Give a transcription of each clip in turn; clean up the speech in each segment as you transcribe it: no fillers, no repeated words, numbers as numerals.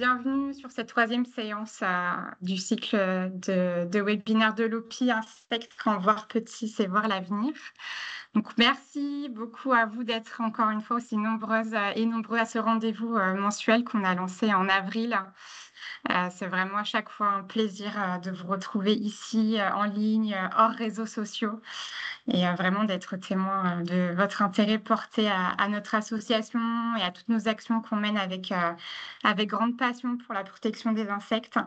bienvenue sur cette troisième séance du cycle de webinaire de l'OPI, Insectes, quand voir petit, c'est voir l'avenir. Donc, merci beaucoup à vous d'être encore une fois aussi nombreuses et nombreux à ce rendez-vous mensuel qu'on a lancé en avril. C'est vraiment à chaque fois un plaisir de vous retrouver ici en ligne, hors réseaux sociaux et vraiment d'être témoin de votre intérêt porté à notre association et à toutes nos actions qu'on mène avec grande passion pour la protection des insectes.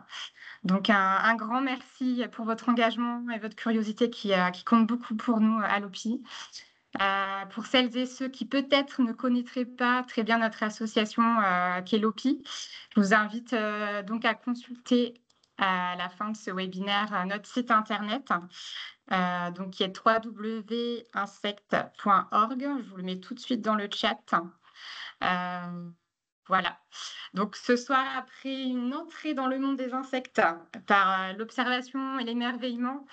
Donc un grand merci pour votre engagement et votre curiosité qui compte beaucoup pour nous à l'OPI. Pour celles et ceux qui peut-être ne connaîtraient pas très bien notre association qui est l'OPI, je vous invite donc à consulter à la fin de ce webinaire notre site internet donc qui est www.insect.org. Je vous le mets tout de suite dans le chat. Voilà. Donc ce soir, après une entrée dans le monde des insectes par l'observation et l'émerveillement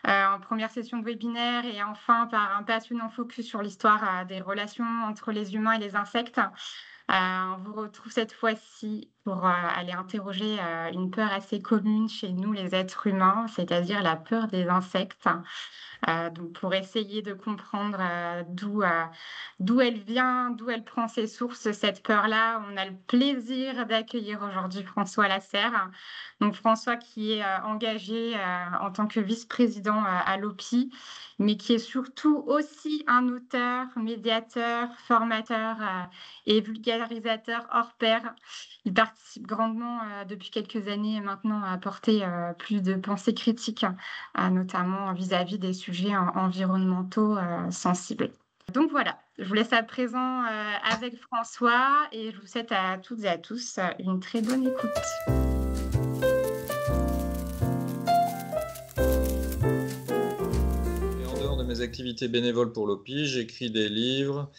en première session de webinaire et enfin par un passionnant focus sur l'histoire des relations entre les humains et les insectes, on vous retrouve cette fois-ci pour aller interroger une peur assez commune chez nous, les êtres humains, c'est-à-dire la peur des insectes. Donc pour essayer de comprendre d'où elle vient, d'où elle prend ses sources, cette peur-là, on a le plaisir d'accueillir aujourd'hui François Lasserre. Donc François qui est engagé en tant que vice-président à l'OPI, mais qui est surtout aussi un auteur, médiateur, formateur et vulgarisateur hors pair. Il participe grandement depuis quelques années maintenant à apporter plus de pensée critique, notamment vis-à-vis des sujets environnementaux sensibles. Donc voilà, je vous laisse à présent avec François et je vous souhaite à toutes et à tous une très bonne écoute. Et en dehors de mes activités bénévoles pour l'OPI, j'écris des livres.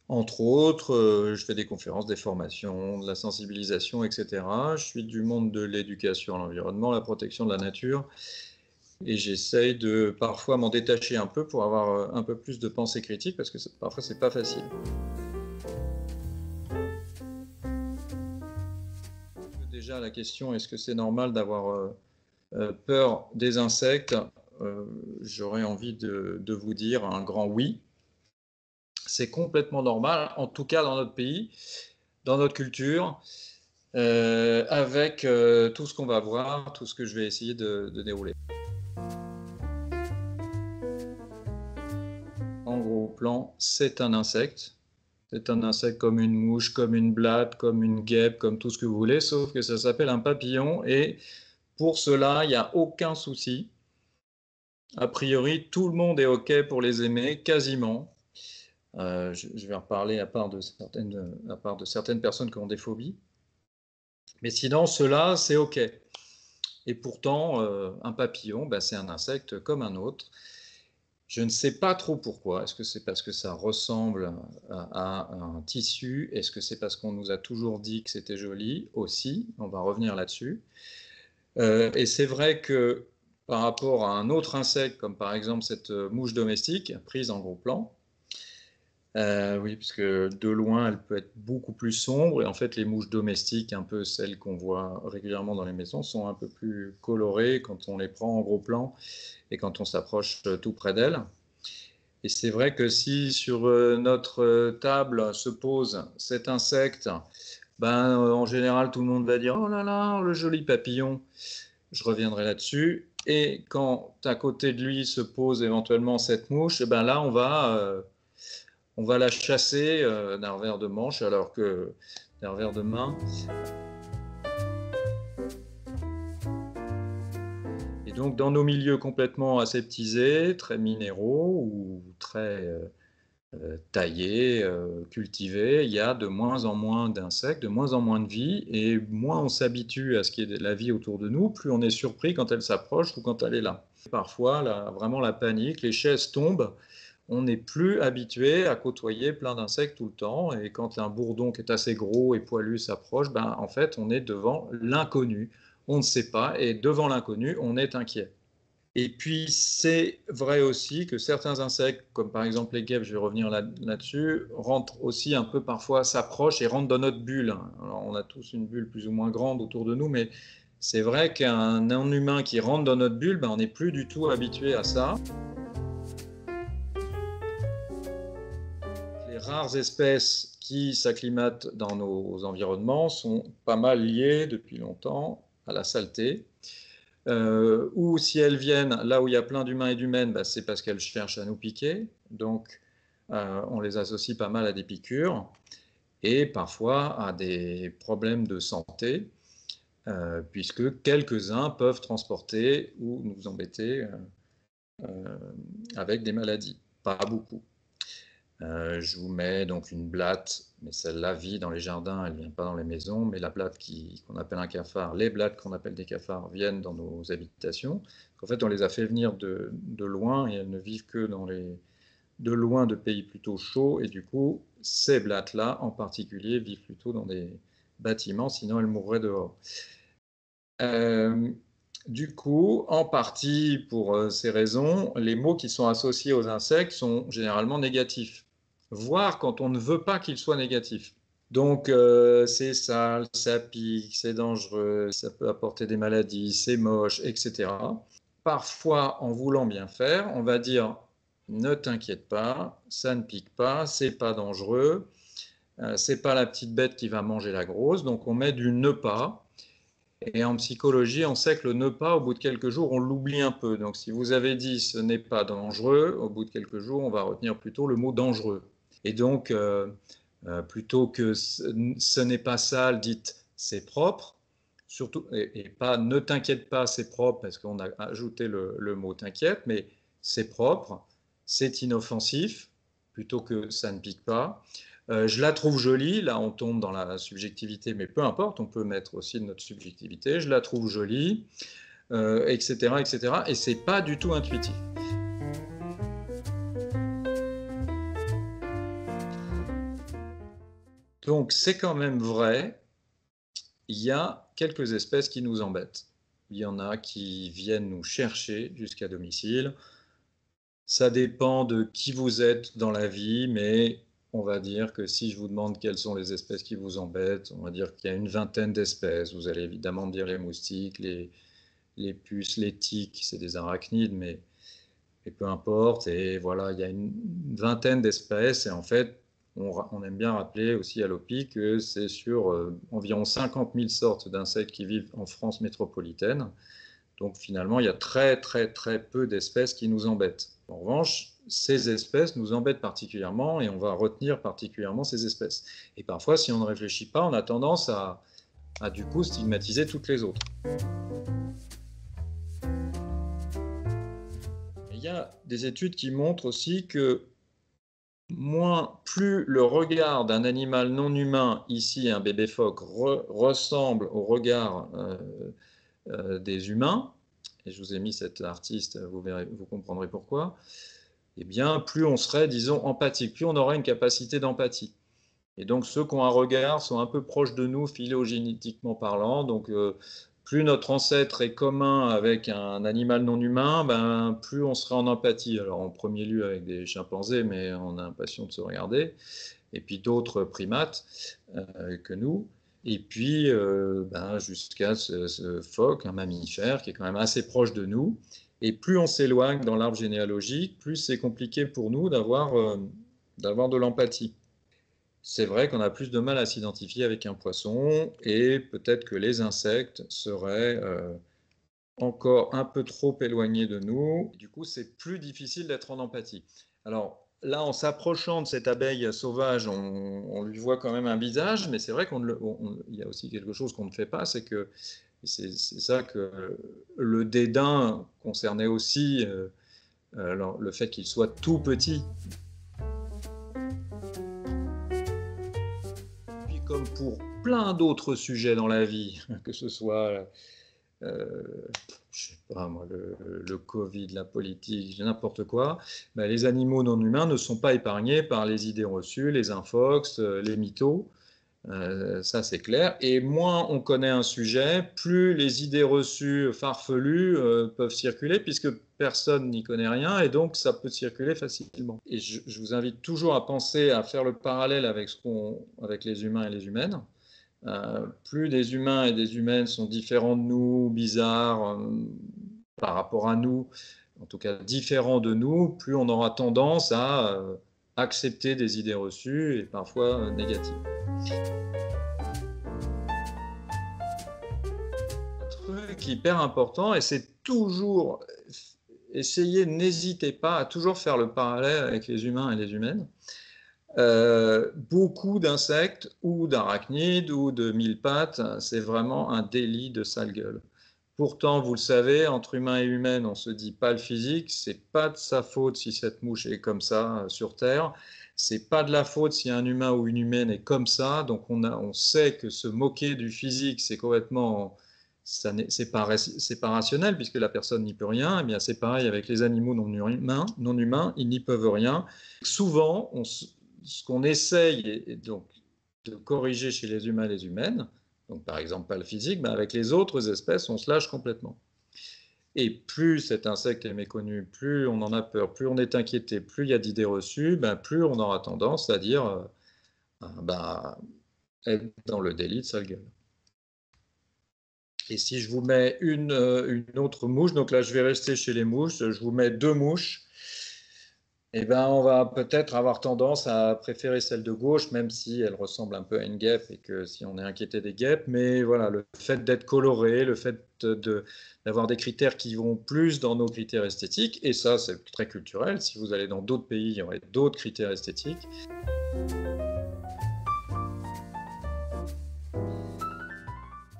Entre autres, je fais des conférences, des formations, de la sensibilisation, etc. Je suis du monde de l'éducation à l'environnement, la protection de la nature, et j'essaye de parfois m'en détacher un peu pour avoir un peu plus de pensée critique, parce que parfois c'est pas facile. Déjà la question, est-ce que c'est normal d'avoir peur des insectes? J'aurais envie de vous dire un grand oui. C'est complètement normal, en tout cas dans notre pays, dans notre culture, avec tout ce qu'on va voir, tout ce que je vais essayer de dérouler. En gros plan, c'est un insecte. C'est un insecte comme une mouche, comme une blatte, comme une guêpe, comme tout ce que vous voulez, sauf que ça s'appelle un papillon et pour cela, il n'y a aucun souci. A priori, tout le monde est OK pour les aimer, quasiment. Je vais en reparler à part de certaines personnes qui ont des phobies. Mais sinon, cela, c'est OK. Et pourtant, un papillon, c'est un insecte comme un autre. Je ne sais pas trop pourquoi. Est-ce que c'est parce que ça ressemble à un tissu? Est-ce que c'est parce qu'on nous a toujours dit que c'était joli? Aussi, on va revenir là-dessus. Et c'est vrai que par rapport à un autre insecte, comme par exemple cette mouche domestique, prise en gros plan, oui, puisque de loin, elle peut être beaucoup plus sombre. Et en fait, les mouches domestiques, un peu celles qu'on voit régulièrement dans les maisons, sont un peu plus colorées quand on les prend en gros plan et quand on s'approche tout près d'elles. Et c'est vrai que si sur notre table se pose cet insecte, en général, tout le monde va dire « Oh là là, le joli papillon !» Je reviendrai là-dessus. Et quand à côté de lui se pose éventuellement cette mouche, là, on va la chasser d'un revers de manche, alors que d'un revers de main. Et donc, dans nos milieux complètement aseptisés, très minéraux ou très taillés, cultivés, il y a de moins en moins d'insectes, de moins en moins de vie, et moins on s'habitue à ce qui est de la vie autour de nous, plus on est surpris quand elle s'approche ou quand elle est là. Parfois, vraiment la panique, les chaises tombent. On n'est plus habitué à côtoyer plein d'insectes tout le temps, et quand un bourdon qui est assez gros et poilu s'approche, en fait, on est devant l'inconnu. On ne sait pas, et devant l'inconnu, on est inquiet. Et puis, c'est vrai aussi que certains insectes, comme par exemple les guêpes, je vais revenir là-dessus, rentrent aussi un peu parfois, s'approchent et rentrent dans notre bulle. Alors, on a tous une bulle plus ou moins grande autour de nous, mais c'est vrai qu'un non-humain qui rentre dans notre bulle, ben, on n'est plus du tout habitué à ça. Les rares espèces qui s'acclimatent dans nos environnements sont pas mal liées depuis longtemps à la saleté. Ou si elles viennent là où il y a plein d'humains et d'humaines, bah, c'est parce qu'elles cherchent à nous piquer. Donc, on les associe pas mal à des piqûres et parfois à des problèmes de santé, puisque quelques-uns peuvent transporter ou nous embêter avec des maladies. Pas beaucoup. Je vous mets donc une blatte, mais celle-là vit dans les jardins, elle ne vient pas dans les maisons, mais la blatte qu'on appelle un cafard, les blattes qu'on appelle des cafards viennent dans nos habitations. En fait, on les a fait venir de loin et elles ne vivent que de loin de pays plutôt chauds, et du coup, ces blattes-là en particulier vivent plutôt dans des bâtiments, sinon elles mourraient dehors. Du coup, en partie pour ces raisons, les mots qui sont associés aux insectes sont généralement négatifs, voire quand on ne veut pas qu'ils soient négatifs. Donc, c'est sale, ça pique, c'est dangereux, ça peut apporter des maladies, c'est moche, etc. Parfois, en voulant bien faire, on va dire ne t'inquiète pas, ça ne pique pas, c'est pas dangereux, c'est pas la petite bête qui va manger la grosse, donc on met du ne pas. Et en psychologie, on sait que le ne pas, au bout de quelques jours, on l'oublie un peu. Donc si vous avez dit ce n'est pas dangereux, au bout de quelques jours, on va retenir plutôt le mot dangereux. Et donc, plutôt que ce n'est pas sale, dites c'est propre. Surtout, et pas ne t'inquiète pas, c'est propre, parce qu'on a ajouté le mot t'inquiète, mais c'est propre, c'est inoffensif, plutôt que ça ne pique pas. Je la trouve jolie, là on tombe dans la subjectivité, mais peu importe, on peut mettre aussi de notre subjectivité. Je la trouve jolie, etc., etc. Et c'est pas du tout intuitif. Donc c'est quand même vrai, il y a quelques espèces qui nous embêtent. Il y en a qui viennent nous chercher jusqu'à domicile. Ça dépend de qui vous êtes dans la vie, mais on va dire que si je vous demande quelles sont les espèces qui vous embêtent, on va dire qu'il y a une vingtaine d'espèces. Vous allez évidemment me dire les moustiques, les puces, les tiques, c'est des arachnides, mais peu importe. Et voilà, il y a une vingtaine d'espèces. Et en fait, on aime bien rappeler aussi à l'OPI que c'est sur environ 50 000 sortes d'insectes qui vivent en France métropolitaine. Donc finalement, il y a très très très peu d'espèces qui nous embêtent. En revanche, ces espèces nous embêtent particulièrement et on va retenir particulièrement ces espèces. Et parfois, si on ne réfléchit pas, on a tendance à du coup stigmatiser toutes les autres. Il y a des études qui montrent aussi que plus le regard d'un animal non humain, ici un bébé phoque, ressemble au regard des humains, et je vous ai mis cet artiste, vous comprendrez pourquoi, et bien plus on serait, disons, empathique, plus on aurait une capacité d'empathie. Et donc ceux qui ont un regard sont un peu proches de nous phylogénétiquement parlant, donc plus notre ancêtre est commun avec un animal non humain, ben, plus on serait en empathie. Alors en premier lieu avec des chimpanzés, mais on a l'impression de se regarder, et puis d'autres primates que nous. Et puis, jusqu'à ce phoque, un mammifère qui est quand même assez proche de nous. Et plus on s'éloigne dans l'arbre généalogique, plus c'est compliqué pour nous d'avoir de l'empathie. C'est vrai qu'on a plus de mal à s'identifier avec un poisson, et peut-être que les insectes seraient encore un peu trop éloignés de nous. Du coup, c'est plus difficile d'être en empathie. Alors, là, en s'approchant de cette abeille sauvage, on lui voit quand même un visage, mais c'est vrai qu'il y a aussi quelque chose qu'on ne fait pas, c'est que c'est ça que le dédain concernait aussi le fait qu'il soit tout petit. Puis comme pour plein d'autres sujets dans la vie, que ce soit je sais pas moi, le Covid, la politique, n'importe quoi, ben, les animaux non humains ne sont pas épargnés par les idées reçues, les infox, les mythos. Ça, c'est clair. Et moins on connaît un sujet, plus les idées reçues farfelues peuvent circuler, puisque personne n'y connaît rien, et donc ça peut circuler facilement. Et je vous invite toujours à penser à faire le parallèle avec, avec les humains et les humaines. Plus des humains et des humaines sont différents de nous, bizarres par rapport à nous, en tout cas différents de nous, plus on aura tendance à accepter des idées reçues et parfois négatives. Un truc hyper important, et c'est toujours essayer, n'hésitez pas à toujours faire le parallèle avec les humains et les humaines. Beaucoup d'insectes ou d'arachnides ou de mille pattes, c'est vraiment un délit de sale gueule. Pourtant, vous le savez, entre humains et humaines, on se dit pas le physique, c'est pas de sa faute si cette mouche est comme ça sur Terre, c'est pas de la faute si un humain ou une humaine est comme ça, donc on sait que se moquer du physique, c'est complètement, c'est pas rationnel puisque la personne n'y peut rien. Eh bien, c'est pareil avec les animaux non humains, ils n'y peuvent rien. Souvent, ce qu'on essaye donc de corriger chez les humains et les humaines, donc par exemple pas le physique, mais avec les autres espèces, on se lâche complètement. Et plus cet insecte est méconnu, plus on en a peur, plus on est inquiété, plus il y a d'idées reçues, plus on aura tendance à dire être dans le délit de sale gueule. Et si je vous mets une autre mouche, donc là je vais rester chez les mouches, je vous mets deux mouches, eh ben, on va peut-être avoir tendance à préférer celle de gauche, même si elle ressemble un peu à une guêpe et que si on est inquiété des guêpes. Mais voilà, le fait d'être coloré, le fait d'avoir des critères qui vont plus dans nos critères esthétiques, et ça c'est très culturel, si vous allez dans d'autres pays, il y aurait d'autres critères esthétiques.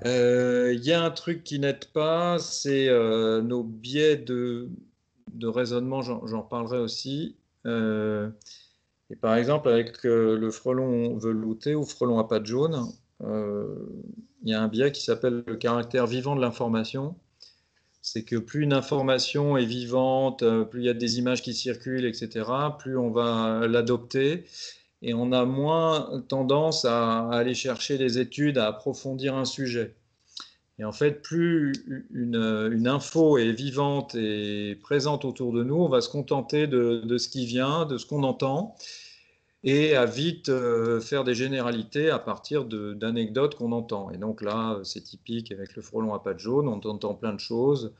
Il y a un truc qui n'aide pas, c'est nos biais de raisonnement, j'en parlerai aussi. Et par exemple, avec le frelon velouté ou frelon à pattes jaunes, il y a un biais qui s'appelle le caractère vivant de l'information. C'est que plus une information est vivante, plus il y a des images qui circulent, etc., plus on va l'adopter. Et on a moins tendance à aller chercher des études, à approfondir un sujet. Et en fait, plus une info est vivante et présente autour de nous, on va se contenter de ce qui vient, de ce qu'on entend, et à vite faire des généralités à partir d'anecdotes qu'on entend. Et donc là, c'est typique avec le frelon à pattes jaunes, on entend plein de choses,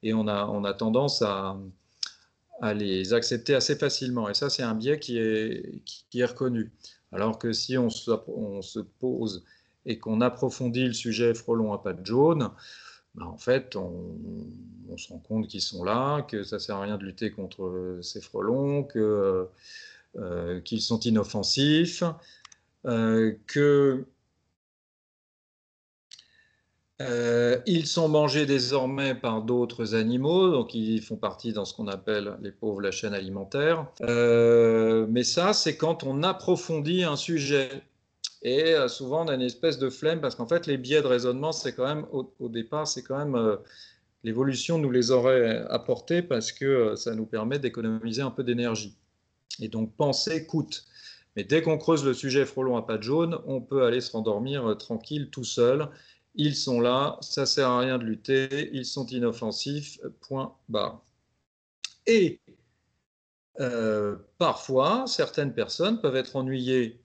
et on a tendance à les accepter assez facilement. Et ça, c'est un biais qui est reconnu. Alors que si on se pose et qu'on approfondit le sujet frelon à pattes jaunes, en fait, on se rend compte qu'ils sont là, que ça ne sert à rien de lutter contre ces frelons, qu'ils sont inoffensifs, ils sont mangés désormais par d'autres animaux, donc ils font partie dans ce qu'on appelle, les pauvres, la chaîne alimentaire. Mais ça, c'est quand on approfondit un sujet. Et souvent, on a une espèce de flemme, parce qu'en fait, les biais de raisonnement, c'est quand même, au départ, c'est quand même, l'évolution nous les aurait apportés, parce que ça nous permet d'économiser un peu d'énergie. Et donc, penser coûte. Mais dès qu'on creuse le sujet frelon à pattes jaunes, on peut aller se rendormir tranquille, tout seul. Ils sont là, ça ne sert à rien de lutter, ils sont inoffensifs, point barre. Et parfois, certaines personnes peuvent être ennuyées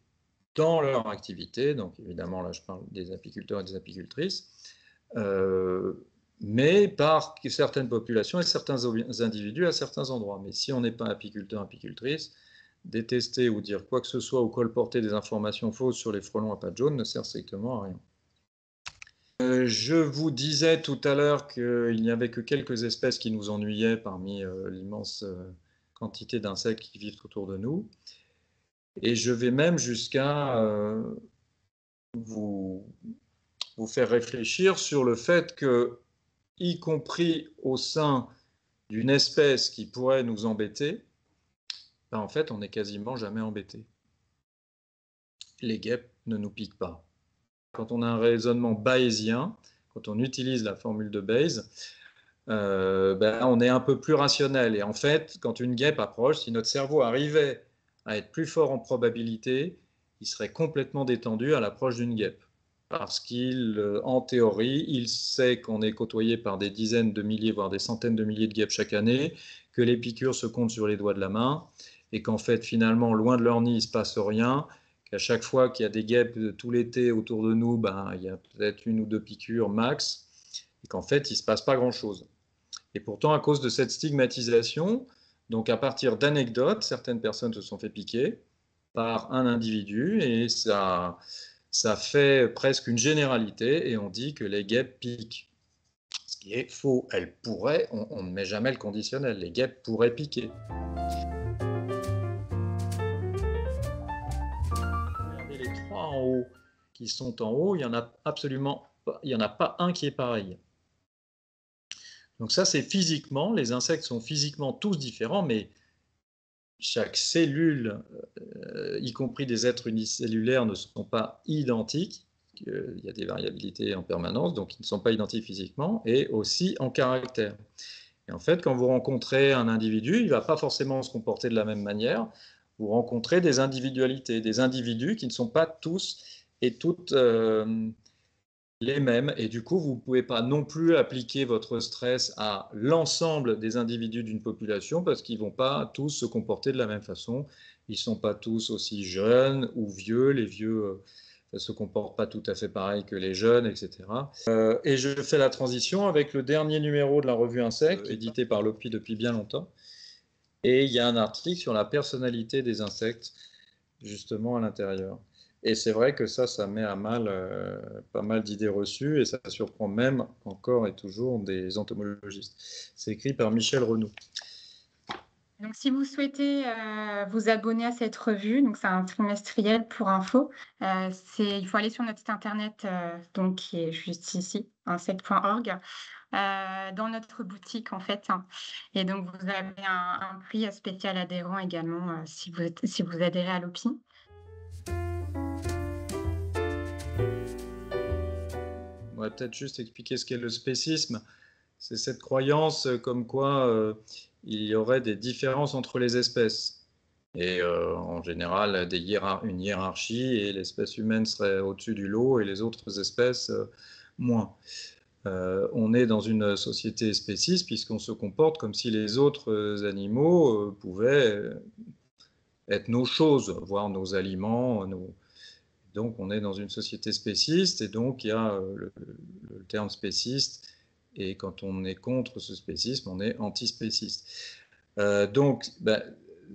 dans leur activité, donc évidemment là je parle des apiculteurs et des apicultrices, mais par certaines populations et certains individus à certains endroits. Mais si on n'est pas apiculteur, apicultrice, détester ou dire quoi que ce soit ou colporter des informations fausses sur les frelons à pattes jaunes ne sert strictement à rien. Je vous disais tout à l'heure qu'il n'y avait que quelques espèces qui nous ennuyaient parmi l'immense quantité d'insectes qui vivent autour de nous. Et je vais même jusqu'à vous faire réfléchir sur le fait que, y compris au sein d'une espèce qui pourrait nous embêter, en fait, on n'est quasiment jamais embêté. Les guêpes ne nous piquent pas. Quand on a un raisonnement bayésien, quand on utilise la formule de Bayes, on est un peu plus rationnel. Et en fait, quand une guêpe approche, si notre cerveau arrivait à être plus fort en probabilité, il serait complètement détendu à l'approche d'une guêpe. Parce qu'en théorie, il sait qu'on est côtoyé par des dizaines de milliers, voire des centaines de milliers de guêpes chaque année, que les piqûres se comptent sur les doigts de la main, et qu'en fait, finalement, loin de leur nid, il ne se passe rien, qu'à chaque fois qu'il y a des guêpes tout l'été autour de nous, il y a peut-être 1 ou 2 piqûres max, et qu'en fait, il ne se passe pas grand-chose. Et pourtant, à cause de cette stigmatisation, donc à partir d'anecdotes, certaines personnes se sont fait piquer par un individu, et ça fait presque une généralité, et on dit que les guêpes piquent. Ce qui est faux. Elles pourraient, on ne met jamais le conditionnel, les guêpes pourraient piquer. Regardez les 3 en haut qui sont en haut, il n'y en a absolument pas, il n'y en a pas un qui est pareil. Donc ça, c'est physiquement, les insectes sont physiquement tous différents, mais chaque cellule, y compris des êtres unicellulaires, ne sont pas identiques. Il y a des variabilités en permanence, donc ils ne sont pas identiques physiquement, et aussi en caractère. Et en fait, quand vous rencontrez un individu, il ne va pas forcément se comporter de la même manière. Vous rencontrez des individualités, des individus qui ne sont pas tous et toutes les mêmes, et du coup, vous ne pouvez pas non plus appliquer votre stress à l'ensemble des individus d'une population parce qu'ils ne vont pas tous se comporter de la même façon. Ils ne sont pas tous aussi jeunes ou vieux. Les vieux ne se comportent pas tout à fait pareil que les jeunes, etc. Et je fais la transition avec le dernier numéro de la revue Insectes, édité par l'OPI depuis bien longtemps. Et il y a un article sur la personnalité des insectes, justement, à l'intérieur. Et c'est vrai que ça met à mal pas mal d'idées reçues, et ça surprend même encore et toujours des entomologistes. C'est écrit par Michel Renoux. Donc, si vous souhaitez vous abonner à cette revue, donc c'est un trimestriel pour info, il faut aller sur notre site internet, donc qui est juste ici, insect.org, dans notre boutique en fait. Et donc, vous avez un prix spécial adhérent également si vous adhérez à l'OPI. On va peut-être juste expliquer ce qu'est le spécisme. C'est cette croyance comme quoi il y aurait des différences entre les espèces. Et en général, une hiérarchie, et l'espèce humaine serait au-dessus du lot et les autres espèces moins. On est dans une société spéciste puisqu'on se comporte comme si les autres animaux pouvaient être nos choses, voire nos aliments. Donc on est dans une société spéciste, et donc il y a le terme spéciste, et quand on est contre ce spécisme, on est antispéciste.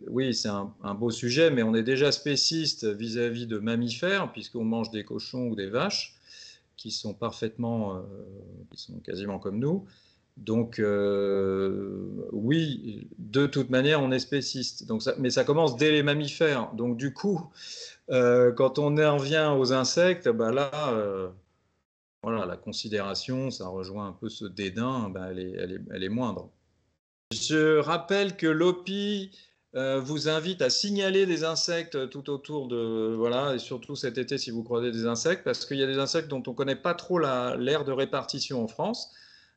Oui, c'est un beau sujet, mais on est déjà spéciste vis-à-vis de mammifères, puisqu'on mange des cochons ou des vaches, qui sont qui sont quasiment comme nous. Donc, oui, de toute manière, on est spéciste. Mais ça commence dès les mammifères. Donc, du coup, quand on en vient aux insectes, là, voilà, la considération, ça rejoint un peu ce dédain, elle est moindre. Je rappelle que l'OPI vous invite à signaler des insectes tout autour de... Voilà, et surtout cet été si vous croisez des insectes, parce qu'il y a des insectes dont on ne connaît pas trop l'aire de répartition en France,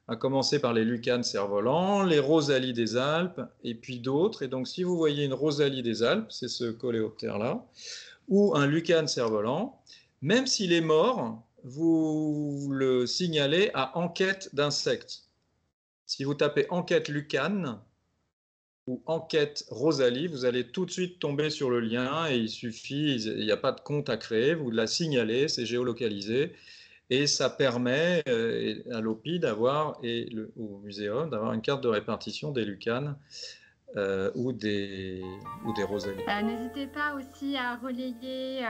à commencer par les lucanes cerfs-volants, les rosalies des Alpes, et puis d'autres. Et donc si vous voyez une rosalie des Alpes, c'est ce coléoptère-là, ou un lucane cerf-volant, même s'il est mort, vous le signalez à enquête d'insectes. Si vous tapez enquête lucane ou enquête rosalie, vous allez tout de suite tomber sur le lien, et il n'y a pas de compte à créer, vous la signalez, c'est géolocalisé, et ça permet à l'OPI au muséum d'avoir une carte de répartition des lucanes ou des rosalies. N'hésitez pas aussi à relayer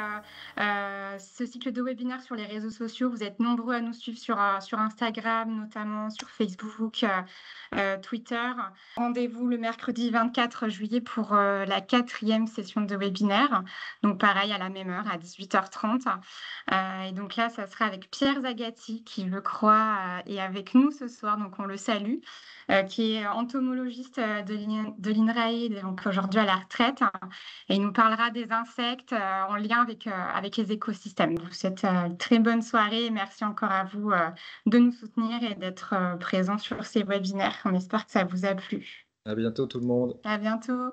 ce cycle de webinaire sur les réseaux sociaux. Vous êtes nombreux à nous suivre sur Instagram, notamment sur Facebook, Twitter. Rendez-vous le mercredi 24 juillet pour la 4e session de webinaire. Donc pareil, à la même heure, à 18h30. Et donc là, ça sera avec Pierre Zagatti, qui, je crois, est avec nous ce soir. Donc on le salue. Qui est entomologiste de l'INRAE, donc aujourd'hui à la retraite, et il nous parlera des insectes en lien avec les écosystèmes. Je vous souhaite une très bonne soirée, et merci encore à vous de nous soutenir et d'être présents sur ces webinaires. On espère que ça vous a plu. À bientôt tout le monde. À bientôt.